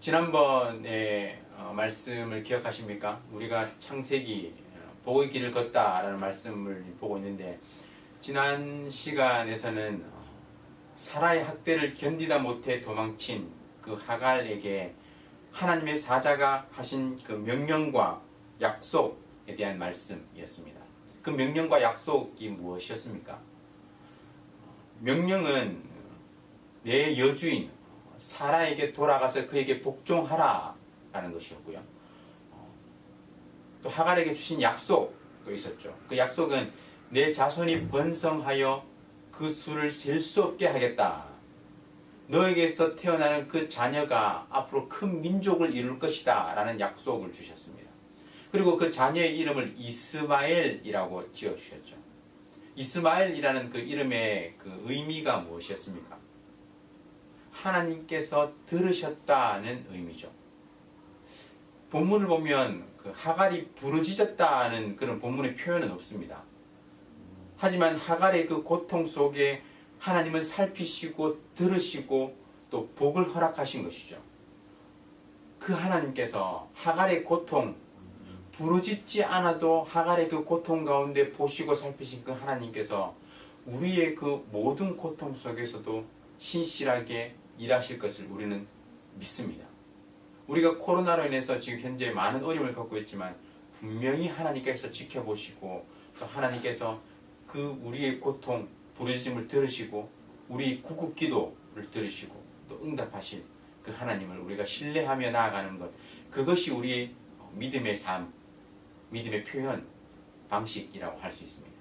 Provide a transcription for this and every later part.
지난번에 말씀을 기억하십니까? 우리가 창세기 복의 길을 걷다라는 말씀을 보고 있는데, 지난 시간에서는 사라의 학대를 견디다 못해 도망친 그 하갈에게 하나님의 사자가 하신 그 명령과 약속에 대한 말씀이었습니다. 그 명령과 약속이 무엇이었습니까? 명령은 내 여주인 사라에게 돌아가서 그에게 복종하라 라는 것이었고요. 또 하갈에게 주신 약속도 있었죠. 그 약속은 내 자손이 번성하여 그 수를 셀 수 없게 하겠다. 너에게서 태어나는 그 자녀가 앞으로 큰 민족을 이룰 것이다 라는 약속을 주셨습니다. 그리고 그 자녀의 이름을 이스마엘이라고 지어주셨죠. 이스마엘이라는 그 이름의 그 의미가 무엇이었습니까? 하나님께서 들으셨다는 의미죠. 본문을 보면 그 하갈이 부르짖었다는 그런 본문의 표현은 없습니다. 하지만 하갈의 그 고통 속에 하나님은 살피시고 들으시고 또 복을 허락하신 것이죠. 그 하나님께서 하갈의 고통, 부르짖지 않아도 하갈의 그 고통 가운데 보시고 살피신 그 하나님께서 우리의 그 모든 고통 속에서도 신실하게 일하실 것을 우리는 믿습니다. 우리가 코로나로 인해서 지금 현재 많은 어려움을 겪고 있지만 분명히 하나님께서 지켜보시고 또 하나님께서 그 우리의 고통, 부르짖음을 들으시고 우리 구국 기도를 들으시고 또 응답하실 그 하나님을 우리가 신뢰하며 나아가는 것, 그것이 우리의 믿음의 삶, 믿음의 표현 방식이라고 할 수 있습니다.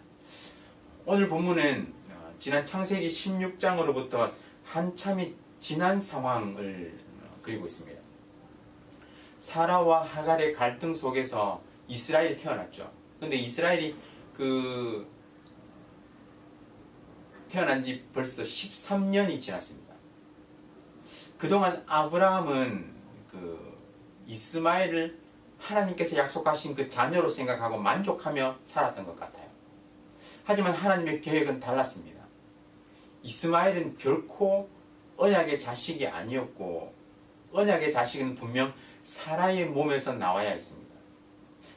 오늘 본문은 지난 창세기 16장으로부터 한참이 지난 상황을 그리고 있습니다. 사라와 하갈의 갈등 속에서 이스라엘이 태어났죠. 근데 이스라엘이 태어난 지 벌써 13년이 지났습니다. 그동안 아브라함은 이스마엘을 하나님께서 약속하신 그 자녀로 생각하고 만족하며 살았던 것 같아요. 하지만 하나님의 계획은 달랐습니다. 이스마엘은 결코 언약의 자식이 아니었고, 언약의 자식은 분명 사라의 몸에서 나와야 했습니다.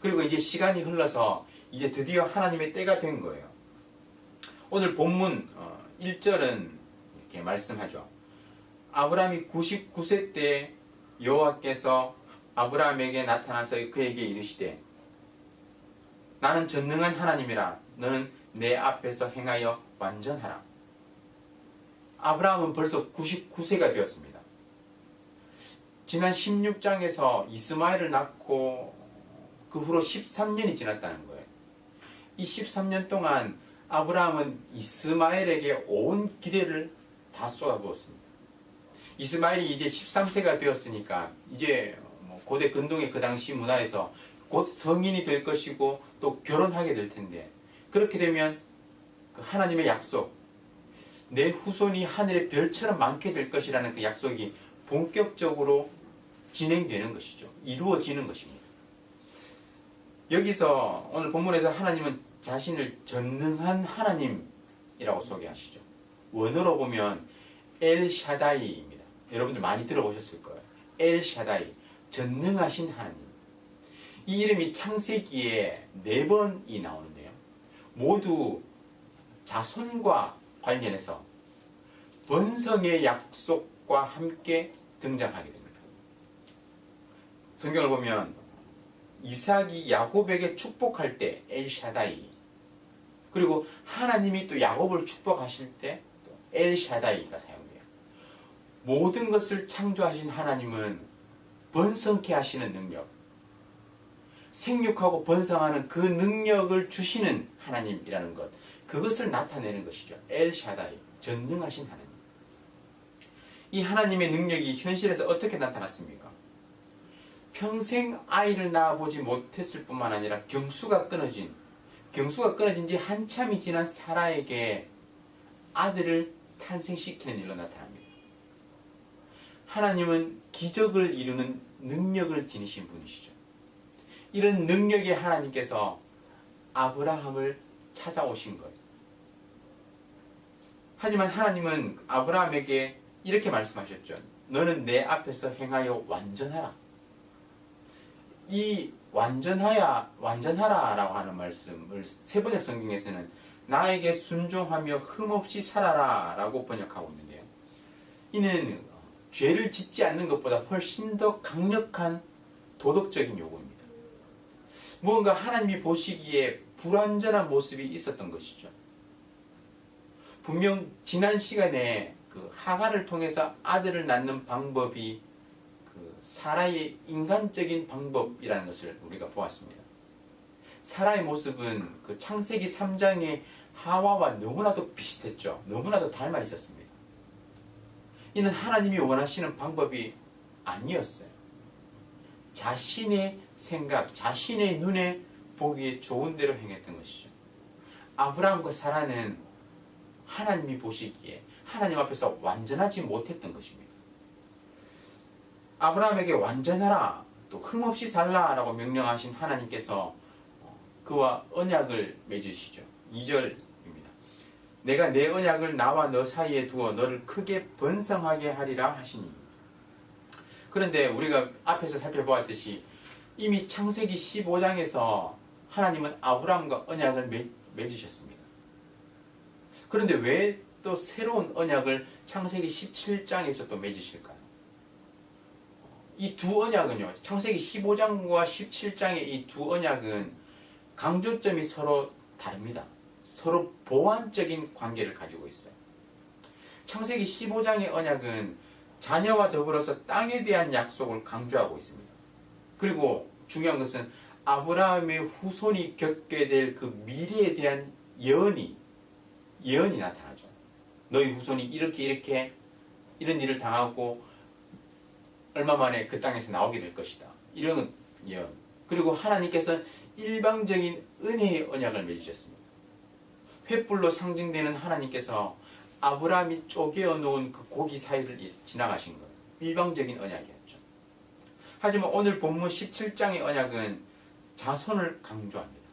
그리고 이제 시간이 흘러서 이제 드디어 하나님의 때가 된 거예요. 오늘 본문 1절은 이렇게 말씀하죠. 아브라함이 99세 때 여호와께서 아브라함에게 나타나서 그에게 이르시되 나는 전능한 하나님이라 너는 내 앞에서 행하여 완전하라. 아브라함은 벌써 99세가 되었습니다. 지난 16장에서 이스마엘을 낳고 그 후로 13년이 지났다는 거예요. 이 13년 동안 아브라함은 이스마엘에게 온 기대를 다 쏟아부었습니다. 이스마엘이 이제 13세가 되었으니까 이제 고대 근동의 그 당시 문화에서 곧 성인이 될 것이고 또 결혼하게 될 텐데, 그렇게 되면 그 하나님의 약속, 내 후손이 하늘의 별처럼 많게 될 것이라는 그 약속이 본격적으로 진행되는 것이죠. 이루어지는 것입니다. 여기서 오늘 본문에서 하나님은 자신을 전능한 하나님이라고 소개하시죠. 원어로 보면 엘샤다이입니다. 여러분들 많이 들어보셨을 거예요. 엘샤다이, 전능하신 하나님. 이 이름이 창세기에 4번이 나오는데요. 모두 자손과 관련해서 번성의 약속과 함께 등장하게 됩니다. 성경을 보면 이삭이 야곱에게 축복할 때 엘샤다이, 그리고 하나님이 또 야곱을 축복하실 때 또 엘샤다이가 사용돼요. 모든 것을 창조하신 하나님은 번성케 하시는 능력, 생육하고 번성하는 그 능력을 주시는 하나님이라는 것, 그것을 나타내는 것이죠. 엘샤다이, 전능하신 하나님. 이 하나님의 능력이 현실에서 어떻게 나타났습니까? 평생 아이를 낳아보지 못했을 뿐만 아니라 경수가 끊어진 지 한참이 지난 사라에게 아들을 탄생시키는 일로 나타납니다. 하나님은 기적을 이루는 능력을 지니신 분이시죠. 이런 능력의 하나님께서 아브라함을 찾아오신 것. 하지만 하나님은 아브라함에게 이렇게 말씀하셨죠. 너는 내 앞에서 행하여 완전하라. 이 완전하라라고 하는 말씀을 세번역 성경에서는 나에게 순종하며 흠없이 살아라라고 번역하고 있는데요. 이는 죄를 짓지 않는 것보다 훨씬 더 강력한 도덕적인 요구입니다. 무언가 하나님이 보시기에 불완전한 모습이 있었던 것이죠. 분명 지난 시간에 그 하갈을 통해서 아들을 낳는 방법이 그 사라의 인간적인 방법이라는 것을 우리가 보았습니다. 사라의 모습은 그 창세기 3장의 하와와 너무나도 비슷했죠. 너무나도 닮아 있었습니다. 이는 하나님이 원하시는 방법이 아니었어요. 자신의 생각, 자신의 눈에 보기에 좋은 대로 행했던 것이죠. 아브라함과 사라는 하나님이 보시기에 하나님 앞에서 완전하지 못했던 것입니다. 아브라함에게 완전하라, 또 흠없이 살라라고 명령하신 하나님께서 그와 언약을 맺으시죠. 2절입니다. 내가 내 언약을 나와 너 사이에 두어 너를 크게 번성하게 하리라 하시니. 그런데 우리가 앞에서 살펴보았듯이 이미 창세기 15장에서 하나님은 아브라함과 언약을 맺으셨습니다. 그런데 왜 또 새로운 언약을 창세기 17장에서 또 맺으실까요? 이 두 언약은요, 창세기 15장과 17장의 이 두 언약은 강조점이 서로 다릅니다. 서로 보완적인 관계를 가지고 있어요. 창세기 15장의 언약은 자녀와 더불어서 땅에 대한 약속을 강조하고 있습니다. 그리고 중요한 것은 아브라함의 후손이 겪게 될 그 미래에 대한 예언이 나타나죠. 너희 후손이 이렇게 이런 일을 당하고 얼마 만에 그 땅에서 나오게 될 것이다. 이런 예언. 그리고 하나님께서 일방적인 은혜의 언약을 맺으셨습니다. 횃불로 상징되는 하나님께서 아브라함이 쪼개어 놓은 그 고기 사이를 지나가신 것. 일방적인 언약이었죠. 하지만 오늘 본문 17장의 언약은 자손을 강조합니다.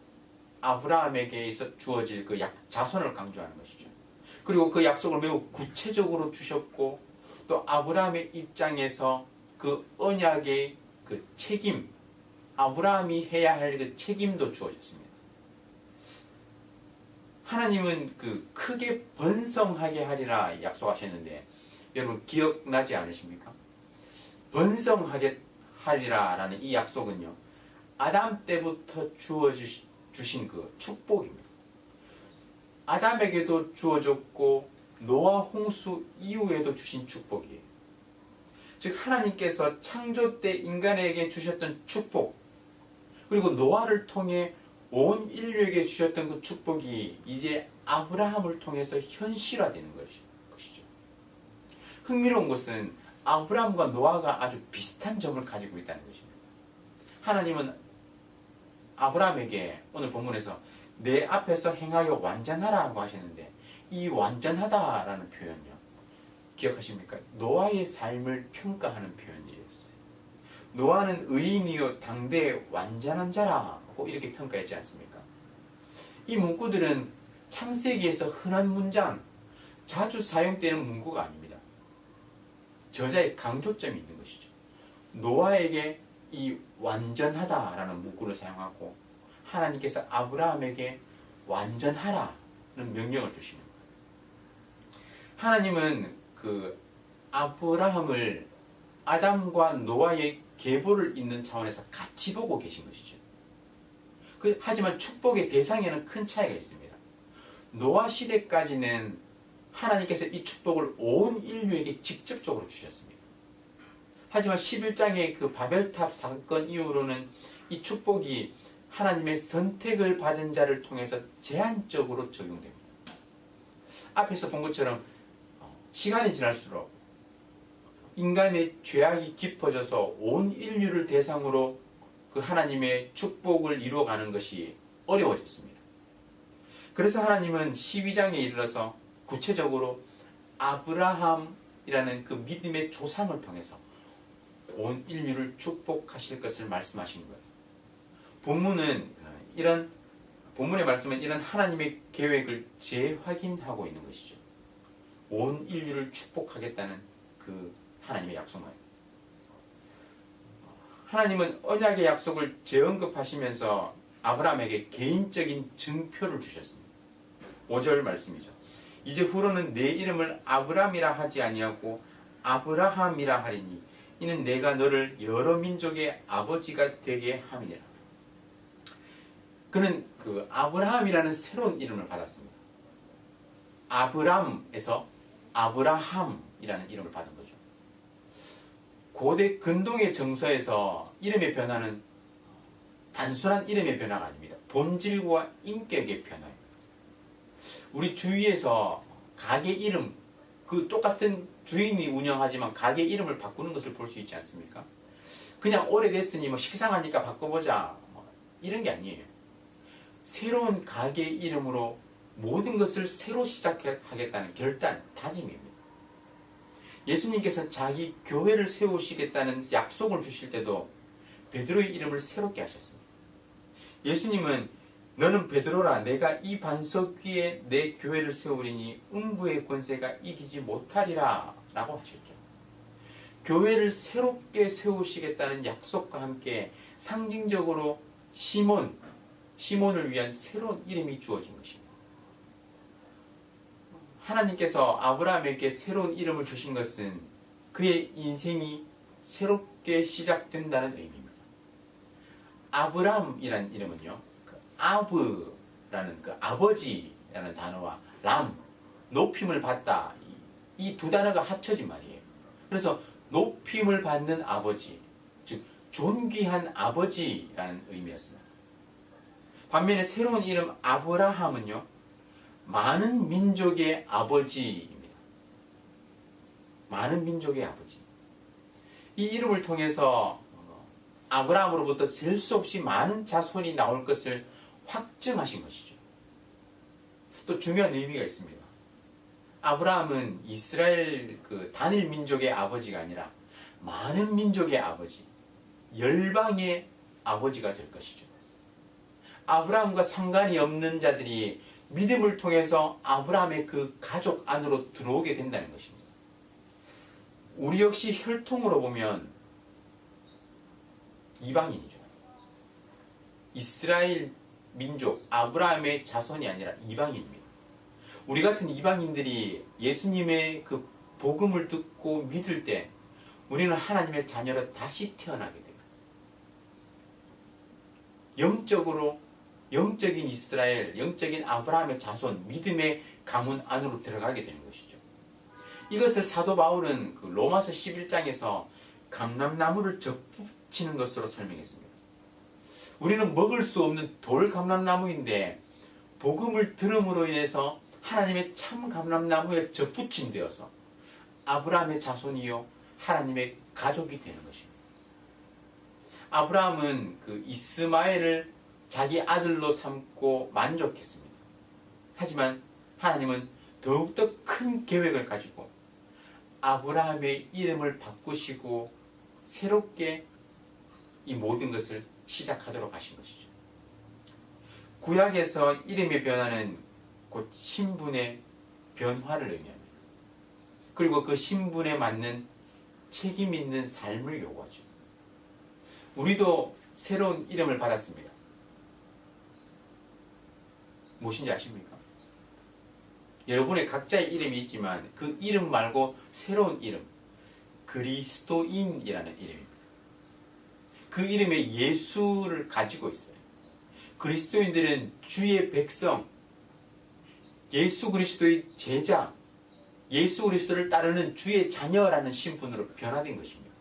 아브라함에게 주어질 그 자손을 강조하는 것이죠. 그리고 그 약속을 매우 구체적으로 주셨고, 또 아브라함의 입장에서 그 언약의 그 책임, 아브라함이 해야 할 그 책임도 주어졌습니다. 하나님은 그 크게 번성하게 하리라 약속하셨는데, 여러분 기억나지 않으십니까? 번성하게 하리라 라는 이 약속은요, 아담 때부터 주신 그 축복입니다. 아담에게도 주어졌고 노아 홍수 이후에도 주신 축복이에요. 즉 하나님께서 창조 때 인간에게 주셨던 축복, 그리고 노아를 통해 온 인류에게 주셨던 그 축복이 이제 아브라함을 통해서 현실화되는 것이죠. 흥미로운 것은 아브라함과 노아가 아주 비슷한 점을 가지고 있다는 것입니다. 하나님은 아브라함에게 오늘 본문에서 내 앞에서 행하여 완전하라고 하셨는데, 이 완전하다라는 표현요, 기억하십니까? 노아의 삶을 평가하는 표현이었어요. 노아는 의인이요 당대의 완전한 자라고 이렇게 평가했지 않습니까? 이 문구들은 창세기에서 흔한 문장, 자주 사용되는 문구가 아닙니다. 저자의 강조점이 있는 것이죠. 노아에게 이 완전하다라는 문구를 사용하고 하나님께서 아브라함에게 완전하라는 명령을 주시는 거예요. 하나님은 그 아브라함을 아담과 노아의 계보를 잇는 차원에서 같이 보고 계신 것이죠. 하지만 축복의 대상에는 큰 차이가 있습니다. 노아 시대까지는 하나님께서 이 축복을 온 인류에게 직접적으로 주셨습니다. 하지만 11장의 그 바벨탑 사건 이후로는 이 축복이 하나님의 선택을 받은 자를 통해서 제한적으로 적용됩니다. 앞에서 본 것처럼 시간이 지날수록 인간의 죄악이 깊어져서 온 인류를 대상으로 그 하나님의 축복을 이루어가는 것이 어려워졌습니다. 그래서 하나님은 12장에 이르러서 구체적으로 아브라함이라는 그 믿음의 조상을 통해서 온 인류를 축복하실 것을 말씀하신 거예요. 본문의 말씀은 이런 하나님의 계획을 재확인하고 있는 것이죠. 온 인류를 축복하겠다는 그 하나님의 약속만. 하나님은 언약의 약속을 재언급하시면서 아브라함에게 개인적인 증표를 주셨습니다. 5절 말씀이죠. 이제 후로는 내 이름을 아브람이라 하지 아니하고 아브라함이라 하리니 이는 내가 너를 여러 민족의 아버지가 되게 함이니라. 그는 그 아브라함이라는 새로운 이름을 받았습니다. 아브람에서 아브라함이라는 이름을 받은 거죠. 고대 근동의 정서에서 이름의 변화는 단순한 이름의 변화가 아닙니다. 본질과 인격의 변화입니다. 우리 주위에서 가게 이름, 그 똑같은 주인이 운영하지만 가게 이름을 바꾸는 것을 볼 수 있지 않습니까? 그냥 오래됐으니 뭐 식상하니까 바꿔보자 이런 게 아니에요. 새로운 가게 이름으로 모든 것을 새로 시작하겠다는 결단, 다짐입니다. 예수님께서 자기 교회를 세우시겠다는 약속을 주실 때도 베드로의 이름을 새롭게 하셨습니다. 예수님은 너는 베드로라 내가 이 반석 위에 내 교회를 세우리니 음부의 권세가 이기지 못하리라 라고 하셨죠. 교회를 새롭게 세우시겠다는 약속과 함께 상징적으로 시몬을 위한 새로운 이름이 주어진 것입니다. 하나님께서 아브라함에게 새로운 이름을 주신 것은 그의 인생이 새롭게 시작된다는 의미입니다. 아브람이라는 이름은요, 그 아브라는 그 아버지라는 단어와 람, 높임을 받다, 이 두 단어가 합쳐진 말이에요. 그래서 높임을 받는 아버지, 즉 존귀한 아버지라는 의미였습니다. 반면에 새로운 이름 아브라함은요, 많은 민족의 아버지입니다. 많은 민족의 아버지. 이 이름을 통해서 아브라함으로부터 셀 수 없이 많은 자손이 나올 것을 확증하신 것이죠. 또 중요한 의미가 있습니다. 아브라함은 이스라엘 그 단일 민족의 아버지가 아니라 많은 민족의 아버지, 열방의 아버지가 될 것이죠. 아브라함과 상관이 없는 자들이 믿음을 통해서 아브라함의 그 가족 안으로 들어오게 된다는 것입니다. 우리 역시 혈통으로 보면 이방인이죠. 이스라엘 민족, 아브라함의 자손이 아니라 이방인입니다. 우리 같은 이방인들이 예수님의 그 복음을 듣고 믿을 때 우리는 하나님의 자녀로 다시 태어나게 돼요. 영적으로 영적인 이스라엘, 영적인 아브라함의 자손, 믿음의 가문 안으로 들어가게 되는 것이죠. 이것을 사도 바울은 그 로마서 11장에서 감람나무를 접붙이는 것으로 설명했습니다. 우리는 먹을 수 없는 돌 감람나무인데 복음을 들음으로 인해서 하나님의 참 감람나무에 접붙임 되어서 아브라함의 자손이요 하나님의 가족이 되는 것입니다. 아브라함은 그 이스마엘을 자기 아들로 삼고 만족했습니다. 하지만 하나님은 더욱더 큰 계획을 가지고 아브라함의 이름을 바꾸시고 새롭게 이 모든 것을 시작하도록 하신 것이죠. 구약에서 이름의 변화는 곧 신분의 변화를 의미합니다. 그리고 그 신분에 맞는 책임 있는 삶을 요구하죠. 우리도 새로운 이름을 받았습니다. 무엇인지 아십니까? 여러분의 각자의 이름이 있지만 그 이름 말고 새로운 이름, 그리스도인이라는 이름입니다. 그 이름에 예수를 가지고 있어요. 그리스도인들은 주의 백성, 예수 그리스도의 제자, 예수 그리스도를 따르는 주의 자녀라는 신분으로 변화된 것입니다.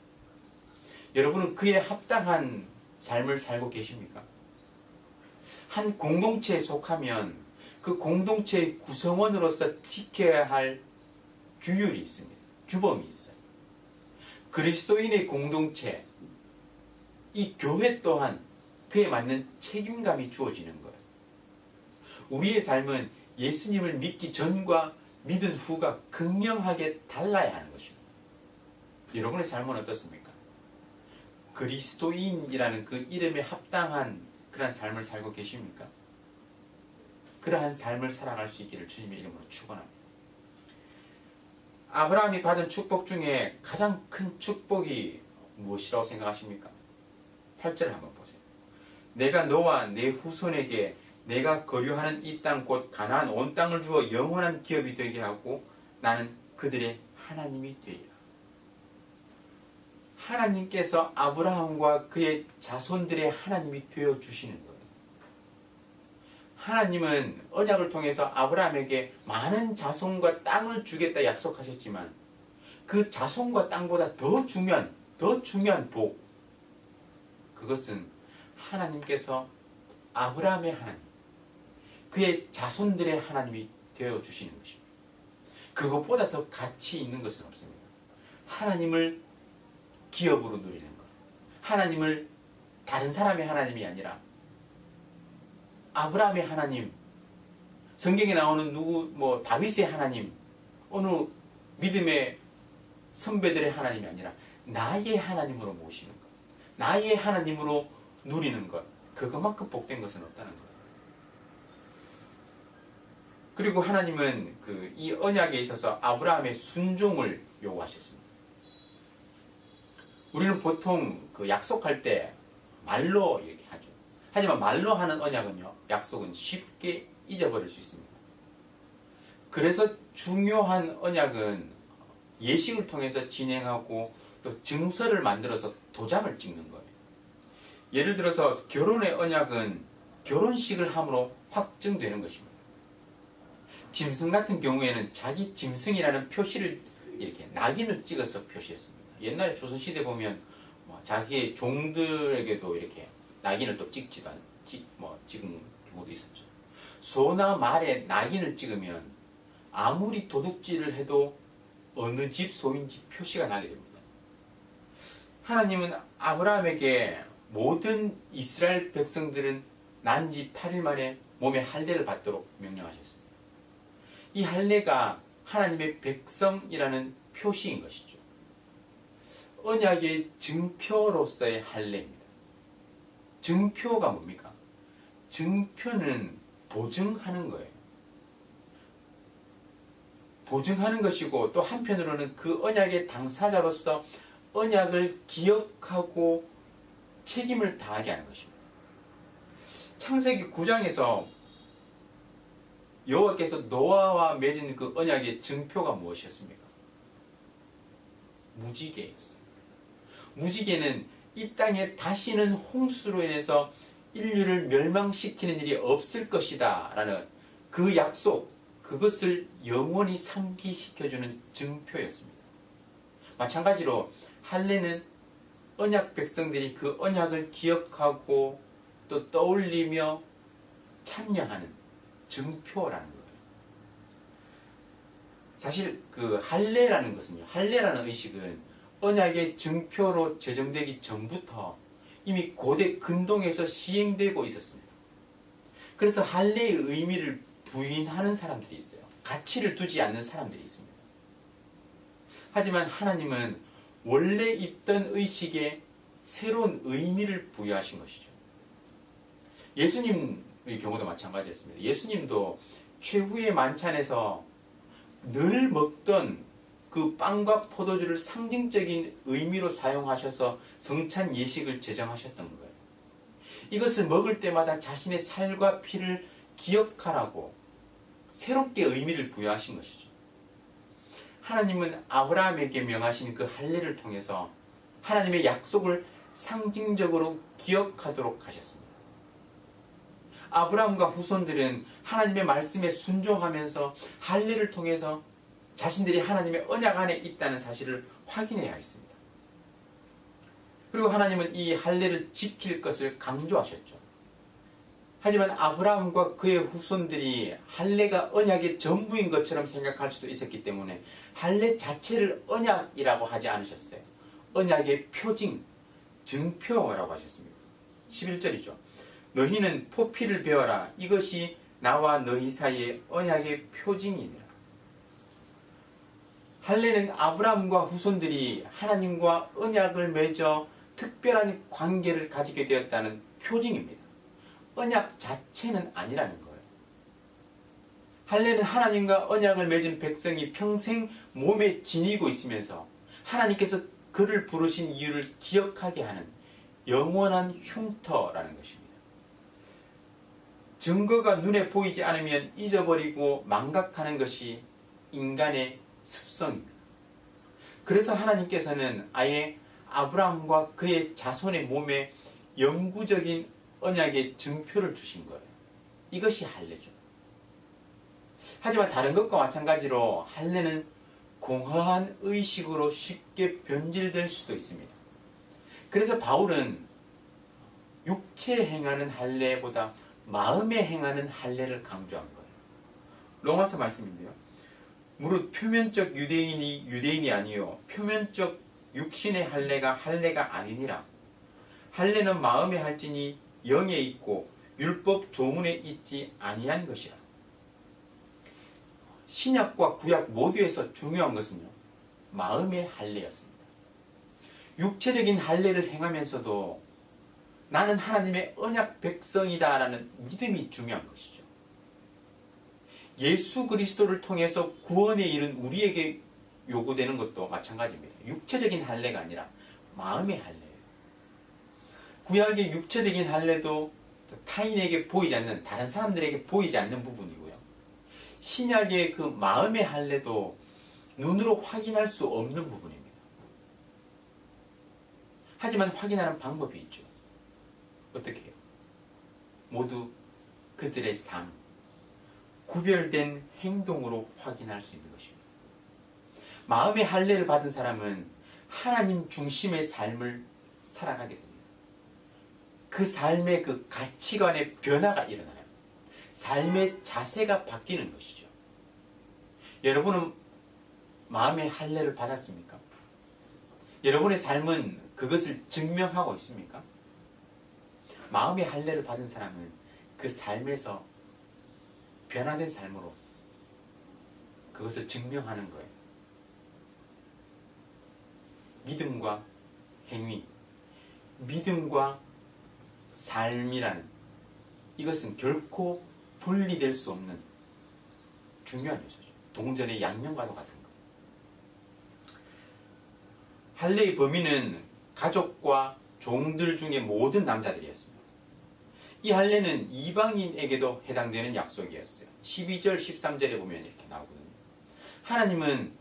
여러분은 그에 합당한 삶을 살고 계십니까? 한 공동체에 속하면 그 공동체의 구성원으로서 지켜야 할 규율이 있습니다. 규범이 있어요. 그리스도인의 공동체, 이 교회 또한 그에 맞는 책임감이 주어지는 거예요. 우리의 삶은 예수님을 믿기 전과 믿은 후가 극명하게 달라야 하는 것입니다. 여러분의 삶은 어떻습니까? 그리스도인이라는 그 이름에 합당한 그러한 삶을 살고 계십니까? 그러한 삶을 살아갈 수 있기를 주님의 이름으로 축원합니다. 아브라함이 받은 축복 중에 가장 큰 축복이 무엇이라고 생각하십니까? 8절을 한번 보세요. 내가 너와 내 후손에게 내가 거류하는 이 땅 곧 가나안 온 땅을 주어 영원한 기업이 되게 하고 나는 그들의 하나님이 되리라. 하나님께서 아브라함과 그의 자손들의 하나님이 되어 주시는 거예요. 하나님은 언약을 통해서 아브라함에게 많은 자손과 땅을 주겠다 약속하셨지만 그 자손과 땅보다 더 중요한 복, 그것은 하나님께서 아브라함의 하나님, 그의 자손들의 하나님이 되어 주시는 것입니다. 그것보다 더 가치 있는 것은 없습니다. 하나님을 기업으로 누리는 것, 하나님을 다른 사람의 하나님이 아니라 아브라함의 하나님, 성경에 나오는 다윗의 하나님, 어느 믿음의 선배들의 하나님이 아니라 나의 하나님으로 모시는 것, 나의 하나님으로 누리는 것, 그것만큼 복된 것은 없다는 거예요. 그리고 하나님은 이 언약에 있어서 아브라함의 순종을 요구하셨습니다. 우리는 보통 약속할 때 말로 이렇게 하죠. 하지만 말로 하는 언약은요, 약속은 쉽게 잊어버릴 수 있습니다. 그래서 중요한 언약은 예식을 통해서 진행하고 또 증서를 만들어서 도장을 찍는 거예요. 예를 들어서 결혼의 언약은 결혼식을 함으로 확증되는 것입니다. 짐승 같은 경우에는 자기 짐승이라는 표시를 이렇게 낙인을 찍어서 표시했습니다. 옛날에 조선시대 보면 자기의 종들에게도 이렇게 낙인을 또 찍은 경우도 있었죠. 소나 말에 낙인을 찍으면 아무리 도둑질을 해도 어느 집 소인지 표시가 나게 됩니다. 하나님은 아브라함에게 모든 이스라엘 백성들은 난 지 8일 만에 몸에 할례를 받도록 명령하셨습니다. 이 할례가 하나님의 백성이라는 표시인 것이죠. 언약의 증표로서의 할례입니다. 증표가 뭡니까? 증표는 보증하는 거예요. 보증하는 것이고 또 한편으로는 그 언약의 당사자로서 언약을 기억하고 책임을 다하게 하는 것입니다. 창세기 9장에서 여호와께서 노아와 맺은 그 언약의 증표가 무엇이었습니까? 무지개였습니다. 무지개는 이 땅에 다시는 홍수로 인해서 인류를 멸망시키는 일이 없을 것이다 라는 그 약속, 그것을 영원히 상기시켜주는 증표였습니다. 마찬가지로 할례는 언약 백성들이 그 언약을 기억하고 또 떠올리며 참여하는 증표라는 거예요. 사실 그 할례라는 것은요, 할례라는 의식은 언약의 증표로 제정되기 전부터 이미 고대 근동에서 시행되고 있었습니다. 그래서 할례의 의미를 부인하는 사람들이 있어요. 가치를 두지 않는 사람들이 있습니다. 하지만 하나님은 원래 있던 의식에 새로운 의미를 부여하신 것이죠. 예수님의 경우도 마찬가지였습니다. 예수님도 최후의 만찬에서 늘 먹던 그 빵과 포도주를 상징적인 의미로 사용하셔서 성찬 예식을 제정하셨던 거예요. 이것을 먹을 때마다 자신의 살과 피를 기억하라고 새롭게 의미를 부여하신 것이죠. 하나님은 아브라함에게 명하신 그 할례를 통해서 하나님의 약속을 상징적으로 기억하도록 하셨습니다. 아브라함과 후손들은 하나님의 말씀에 순종하면서 할례를 통해서 자신들이 하나님의 언약 안에 있다는 사실을 확인해야 했습니다. 그리고 하나님은 이 할례를 지킬 것을 강조하셨죠. 하지만 아브라함과 그의 후손들이 할례가 언약의 전부인 것처럼 생각할 수도 있었기 때문에 할례 자체를 언약이라고 하지 않으셨어요. 언약의 표징, 증표라고 하셨습니다. 11절이죠. 너희는 포피를 베어라. 이것이 나와 너희 사이의 언약의 표징이니라. 할례는 아브라함과 후손들이 하나님과 언약을 맺어 특별한 관계를 가지게 되었다는 표징입니다. 언약 자체는 아니라는 거예요. 할례는 하나님과 언약을 맺은 백성이 평생 몸에 지니고 있으면서 하나님께서 그를 부르신 이유를 기억하게 하는 영원한 흉터라는 것입니다. 증거가 눈에 보이지 않으면 잊어버리고 망각하는 것이 인간의 습성입니다. 그래서 하나님께서는 아예 아브라함과 그의 자손의 몸에 영구적인 언약의 증표를 주신 거예요. 이것이 할례죠. 하지만 다른 것과 마찬가지로 할례는 공허한 의식으로 쉽게 변질될 수도 있습니다. 그래서 바울은 육체에 행하는 할례보다 마음에 행하는 할례를 강조한 거예요. 로마서 말씀인데요. 무릇 표면적 유대인이 유대인이 아니요 표면적 육신의 할례가 아니니라. 할례는 마음에 할지니 영에 있고 율법 조문에 있지 아니한 것이라. 신약과 구약 모두에서 중요한 것은요, 마음의 할례였습니다. 육체적인 할례를 행하면서도 나는 하나님의 언약 백성이다라는 믿음이 중요한 것이죠. 예수 그리스도를 통해서 구원에 이른 우리에게 요구되는 것도 마찬가지입니다. 육체적인 할례가 아니라 마음의 할례예요. 구약의 육체적인 할례도 타인에게 보이지 않는, 다른 사람들에게 보이지 않는 부분이고요. 신약의 그 마음의 할례도 눈으로 확인할 수 없는 부분입니다. 하지만 확인하는 방법이 있죠. 어떻게 해요? 모두 그들의 삶, 구별된 행동으로 확인할 수 있는 것입니다. 마음의 할례를 받은 사람은 하나님 중심의 삶을 살아가게 됩니다. 그 삶의 그 가치관의 변화가 일어나요. 삶의 자세가 바뀌는 것이죠. 여러분은 마음의 할례를 받았습니까? 여러분의 삶은 그것을 증명하고 있습니까? 마음의 할례를 받은 사람은 그 삶에서 변화된 삶으로 그것을 증명하는 거예요. 믿음과 행위, 믿음과 삶이라는 이것은 결코 분리될 수 없는 중요한 요소죠. 동전의 양면과도 같은 것. 할례의 범위는 가족과 종들 중에 모든 남자들이었습니다. 이 할례는 이방인에게도 해당되는 약속이었어요. 12절, 13절에 보면 이렇게 나오거든요. 하나님은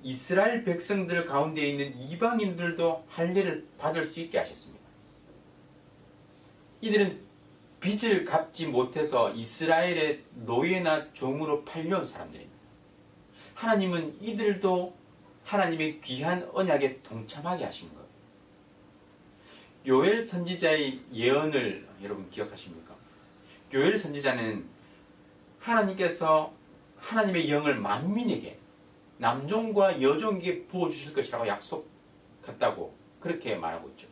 이스라엘 백성들 가운데 있는 이방인들도 할례를 받을 수 있게 하셨습니다. 이들은 빚을 갚지 못해서 이스라엘의 노예나 종으로 팔려온 사람들입니다. 하나님은 이들도 하나님의 귀한 언약에 동참하게 하신 거예요. 요엘 선지자의 예언을 여러분 기억하십니까? 요엘 선지자는 하나님께서 하나님의 영을 만민에게, 남종과 여종에게 부어주실 것이라고 약속했다고 그렇게 말하고 있죠.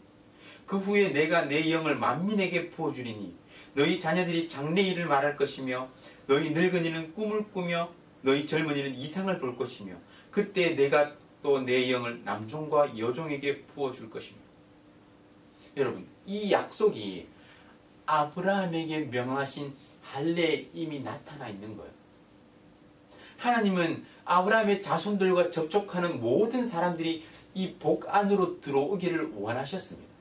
그 후에 내가 내 영을 만민에게 부어주리니 너희 자녀들이 장래일을 말할 것이며 너희 늙은이는 꿈을 꾸며 너희 젊은이는 이상을 볼 것이며 그때 내가 또 내 영을 남종과 여종에게 부어줄 것입니다. 여러분, 이 약속이 아브라함에게 명하신 할례에 이미 나타나 있는 거예요. 하나님은 아브라함의 자손들과 접촉하는 모든 사람들이 이 복 안으로 들어오기를 원하셨습니다.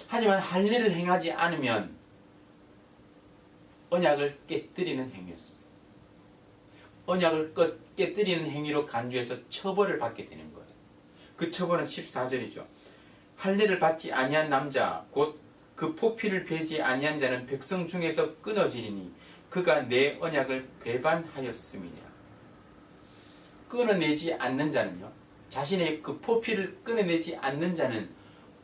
하지만 할례를 행하지 않으면 언약을 깨뜨리는 행위였습니다. 언약을 깨뜨리는 행위로 간주해서 처벌을 받게 되는 거예요. 그 처벌은 14절이죠. 할례를 받지 아니한 남자 곧 그 포피를 베지 아니한 자는 백성 중에서 끊어지리니 그가 내 언약을 배반하였음이니라. 끊어내지 않는 자는요, 자신의 그 포피를 끊어내지 않는 자는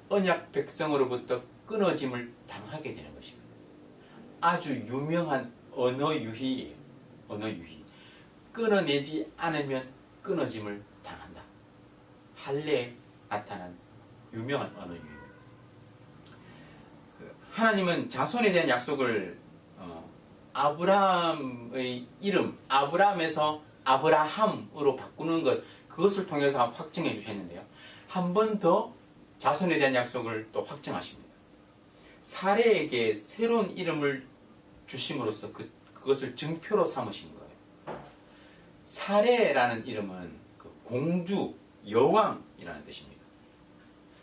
언약 백성으로부터 끊어짐을 당하게 되는 것입니다. 아주 유명한 언어 유희예요. 언어 유희. 끊어내지 않으면 끊어짐을 당한다. 할례에 나타난 유명한 언어 유희. 하나님은 자손에 대한 약속을 아브라함의 이름, 아브라함에서 아브라함으로 바꾸는 것, 그것을 통해서 확증해 주셨는데요. 한 번 더 자손에 대한 약속을 또 확증하십니다. 사레에게 새로운 이름을 주심으로써 그것을 증표로 삼으신 거예요. 사레라는 이름은 그 공주, 여왕이라는 뜻입니다.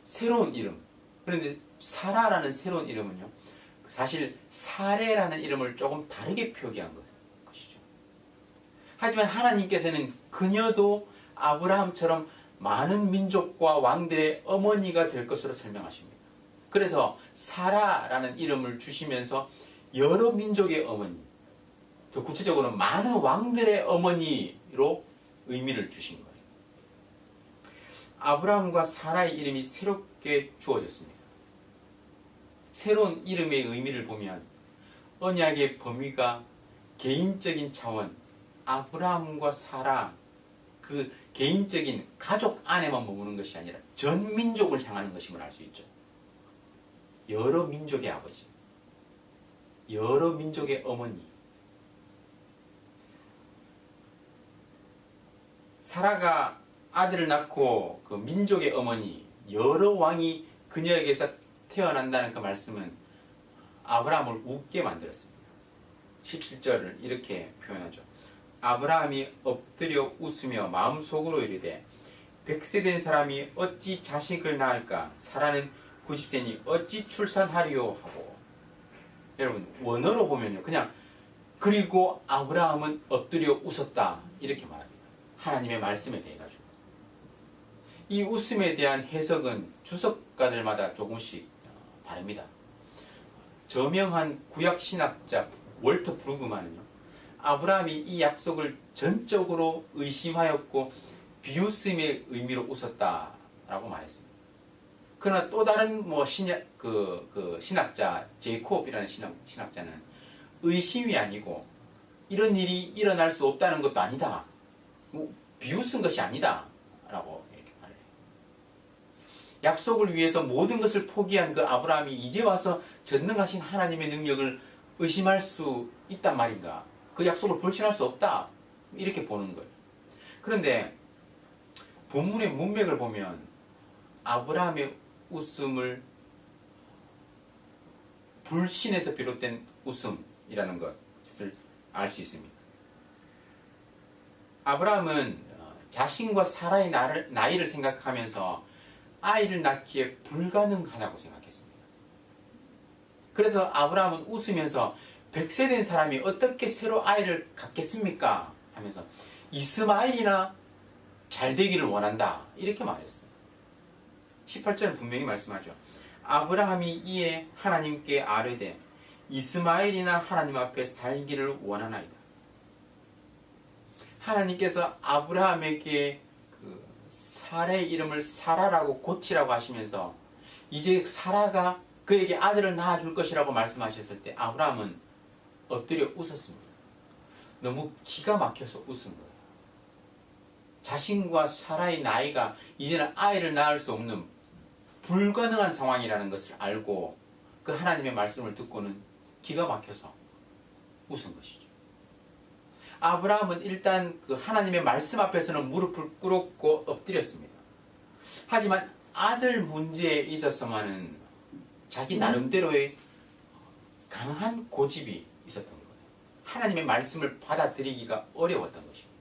새로운 이름. 그런데 사라라는 새로운 이름은요, 사실 사레라는 이름을 조금 다르게 표기한 것이죠. 하지만 하나님께서는 그녀도 아브라함처럼 많은 민족과 왕들의 어머니가 될 것으로 설명하십니다. 그래서 사라라는 이름을 주시면서 여러 민족의 어머니, 더 구체적으로는 많은 왕들의 어머니로 의미를 주신 거예요. 아브라함과 사라의 이름이 새롭게 주어졌습니다. 새로운 이름의 의미를 보면 언약의 범위가 개인적인 차원, 아브라함과 사라, 그 개인적인 가족 안에만 머무는 것이 아니라 전 민족을 향하는 것임을 알 수 있죠. 여러 민족의 아버지, 여러 민족의 어머니. 사라가 아들을 낳고 그 민족의 어머니, 여러 왕이 그녀에게서 태어난다는 그 말씀은 아브라함을 웃게 만들었습니다. 17절을 이렇게 표현하죠. 아브라함이 엎드려 웃으며 마음속으로 이르되 100세 된 사람이 어찌 자식을 낳을까? 사라는 90세니 어찌 출산하리요? 하고. 여러분, 원어로 보면요, 그냥 그리고 아브라함은 엎드려 웃었다 이렇게 말합니다. 하나님의 말씀에 대해 가지고. 이 웃음에 대한 해석은 주석가들마다 조금씩 다릅니다. 저명한 구약 신학자 월터 브루그만은요, 아브라함이 이 약속을 전적으로 의심하였고 비웃음의 의미로 웃었다라고 말했습니다. 그러나 또 다른 신학자 제이콥이라는 신학자는 의심이 아니고 이런 일이 일어날 수 없다는 것도 아니다, 비웃은 것이 아니다 라고 이렇게 말해요. 약속을 위해서 모든 것을 포기한 그 아브라함이 이제 와서 전능하신 하나님의 능력을 의심할 수 있단 말인가? 그 약속을 불신할 수 없다 이렇게 보는 거예요. 그런데 본문의 문맥을 보면 아브라함의 웃음을 불신에서 비롯된 웃음이라는 것을 알 수 있습니다. 아브라함은 자신과 사라의 나이를 생각하면서 아이를 낳기에 불가능하다고 생각했습니다. 그래서 아브라함은 웃으면서 100세 된 사람이 어떻게 새로 아이를 갖겠습니까? 하면서 이스마엘이나 잘 되기를 원한다 이렇게 말했어요. 18절은 분명히 말씀하죠. 아브라함이 이에 하나님께 아뢰되 이스마엘이나 하나님 앞에 살기를 원하나이다. 하나님께서 아브라함에게 그 사라의 이름을 사라라고 고치라고 하시면서 이제 사라가 그에게 아들을 낳아줄 것이라고 말씀하셨을 때 아브라함은 엎드려 웃었습니다. 너무 기가 막혀서 웃은 거예요. 자신과 사라의 나이가 이제는 아이를 낳을 수 없는 불가능한 상황이라는 것을 알고 그 하나님의 말씀을 듣고는 기가 막혀서 웃은 것이죠. 아브라함은 일단 그 하나님의 말씀 앞에서는 무릎을 꿇었고 엎드렸습니다. 하지만 아들 문제에 있어서만은 자기 나름대로의 강한 고집이 있었던 거예요. 하나님의 말씀을 받아들이기가 어려웠던 것입니다.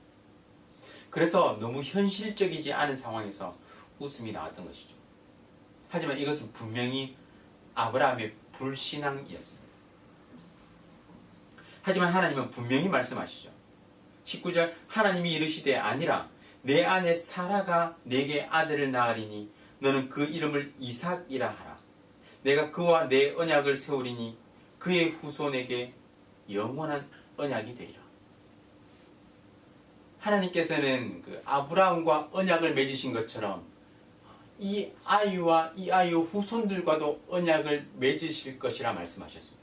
그래서 너무 현실적이지 않은 상황에서 웃음이 나왔던 것이죠. 하지만 이것은 분명히 아브라함의 불신앙이었습니다. 하지만 하나님은 분명히 말씀하시죠. 19절 하나님이 이르시되 아니라 내 아내 사라가 내게 아들을 낳으리니 너는 그 이름을 이삭이라 하라. 내가 그와 내 언약을 세우리니 그의 후손에게 영원한 언약이 되리라. 하나님께서는 그 아브라함과 언약을 맺으신 것처럼 이 아이와 이 아이의 후손들과도 언약을 맺으실 것이라 말씀하셨습니다.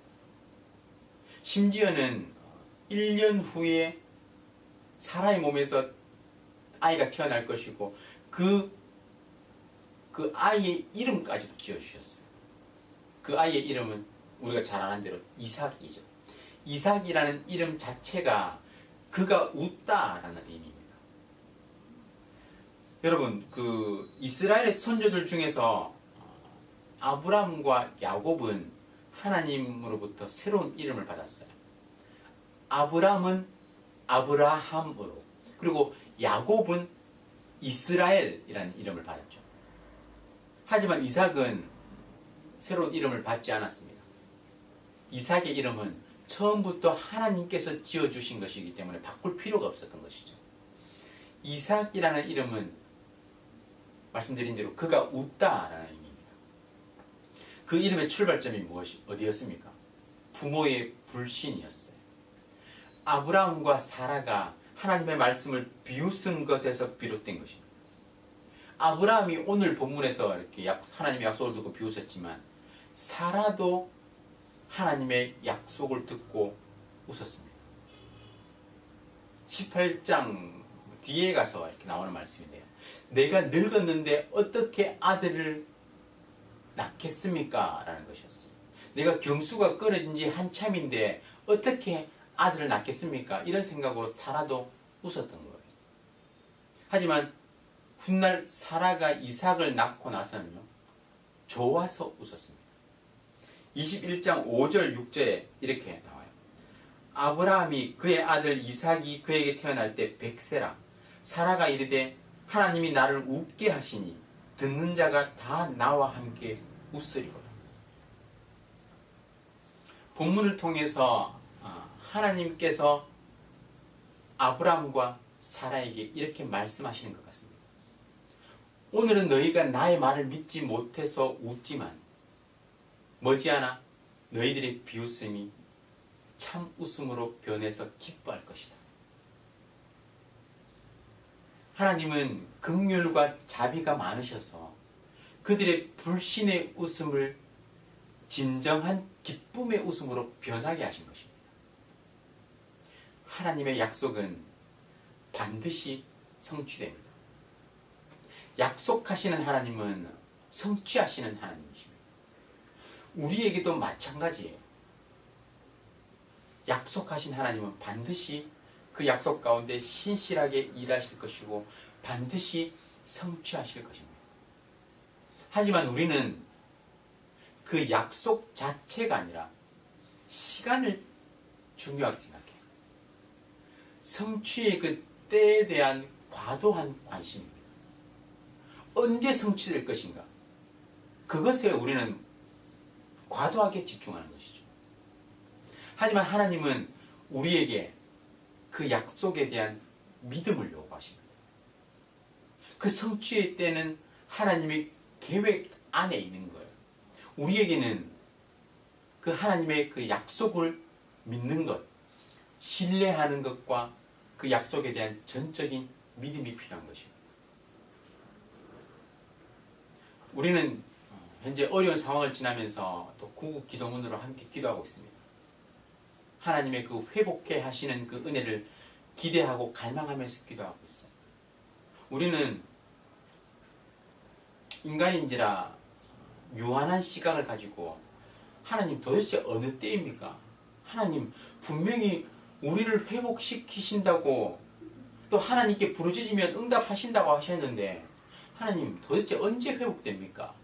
심지어는 1년 후에 사라의 몸에서 아이가 태어날 것이고 그 아이의 이름까지도 지어주셨어요. 그 아이의 이름은 우리가 잘 아는 대로 이삭이죠. 이삭이라는 이름 자체가 그가 웃다라는 의미입니다. 여러분, 그 이스라엘의 선조들 중에서 아브라함과 야곱은 하나님으로부터 새로운 이름을 받았어요. 아브람은 아브라함으로, 그리고 야곱은 이스라엘이라는 이름을 받았죠. 하지만 이삭은 새로운 이름을 받지 않았습니다. 이삭의 이름은 처음부터 하나님께서 지어주신 것이기 때문에 바꿀 필요가 없었던 것이죠. 이삭이라는 이름은 말씀드린 대로 그가 웃다라는 의미입니다. 그 이름의 출발점이 어디였습니까? 부모의 불신이었어요. 아브라함과 사라가 하나님의 말씀을 비웃은 것에서 비롯된 것입니다. 아브라함이 오늘 본문에서 이렇게 하나님의 약속을 듣고 비웃었지만 사라도 하나님의 약속을 듣고 웃었습니다. 18장 뒤에 가서 이렇게 나오는 말씀인데요. 내가 늙었는데 어떻게 아들을 낳겠습니까? 라는 것이었어요. 내가 경수가 끊어진 지 한참인데 어떻게 아들을 낳겠습니까? 이런 생각으로 사라도 웃었던 거예요. 하지만 훗날 사라가 이삭을 낳고 나서는요, 좋아서 웃었습니다. 21장 5절 6절에 이렇게 나와요. 아브라함이 그의 아들 이삭이 그에게 태어날 때 100세라. 사라가 이르되 하나님이 나를 웃게 하시니 듣는 자가 다 나와 함께 웃으리로다. 본문을 통해서 하나님께서 아브라함과 사라에게 이렇게 말씀하시는 것 같습니다. 오늘은 너희가 나의 말을 믿지 못해서 웃지만 머지않아 너희들의 비웃음이 참 웃음으로 변해서 기뻐할 것이다. 하나님은 긍휼과 자비가 많으셔서 그들의 불신의 웃음을 진정한 기쁨의 웃음으로 변하게 하신 것입니다. 하나님의 약속은 반드시 성취됩니다. 약속하시는 하나님은 성취하시는 하나님이십니다. 우리에게도 마찬가지예요. 약속하신 하나님은 반드시 그 약속 가운데 신실하게 일하실 것이고 반드시 성취하실 것입니다. 하지만 우리는 그 약속 자체가 아니라 시간을 중요하게 생각해요. 성취의 그 때에 대한 과도한 관심입니다. 언제 성취될 것인가? 그것에 우리는 과도하게 집중하는 것이죠. 하지만 하나님은 우리에게 그 약속에 대한 믿음을 요구하십니다. 그 성취의 때는 하나님의 계획 안에 있는 거예요. 우리에게는 그 하나님의 그 약속을 믿는 것, 신뢰하는 것과 그 약속에 대한 전적인 믿음이 필요한 것입니다. 우리는 현재 어려운 상황을 지나면서 또 구국 기도문으로 함께 기도하고 있습니다. 하나님의 그 회복해 하시는 그 은혜를 기대하고 갈망하면서 기도하고 있어요. 우리는 인간인지라 유한한 시각을 가지고 하나님 도대체 어느 때입니까? 하나님 분명히 우리를 회복시키신다고 또 하나님께 부르짖으면 응답하신다고 하셨는데 하나님 도대체 언제 회복됩니까?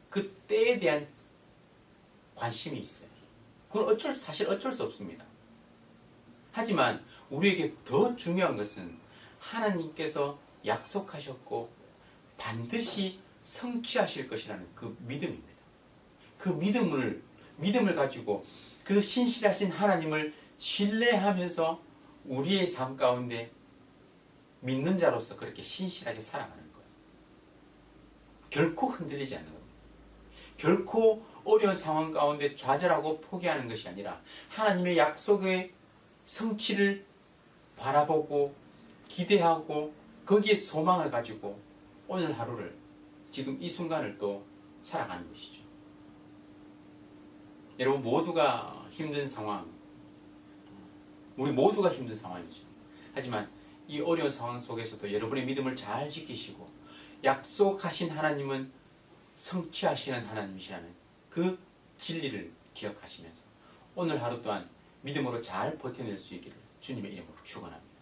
그 때에 대한 관심이 있어요. 그건 사실 어쩔 수 없습니다. 하지만 우리에게 더 중요한 것은 하나님께서 약속하셨고 반드시 성취하실 것이라는 그 믿음입니다. 그 믿음을 가지고 그 신실하신 하나님을 신뢰하면서 우리의 삶 가운데 믿는 자로서 그렇게 신실하게 살아가는 거예요. 결코 흔들리지 않는 겁니다. 결코 어려운 상황 가운데 좌절하고 포기하는 것이 아니라 하나님의 약속의 성취를 바라보고 기대하고 거기에 소망을 가지고 오늘 하루를 지금 이 순간을 또 살아가는 것이죠. 여러분 모두가 힘든 상황, 우리 모두가 힘든 상황이죠. 하지만 이 어려운 상황 속에서도 여러분의 믿음을 잘 지키시고 약속하신 하나님은 성취하시는 하나님이시라는 그 진리를 기억하시면서 오늘 하루 또한 믿음으로 잘 버텨낼 수 있기를 주님의 이름으로 축원합니다.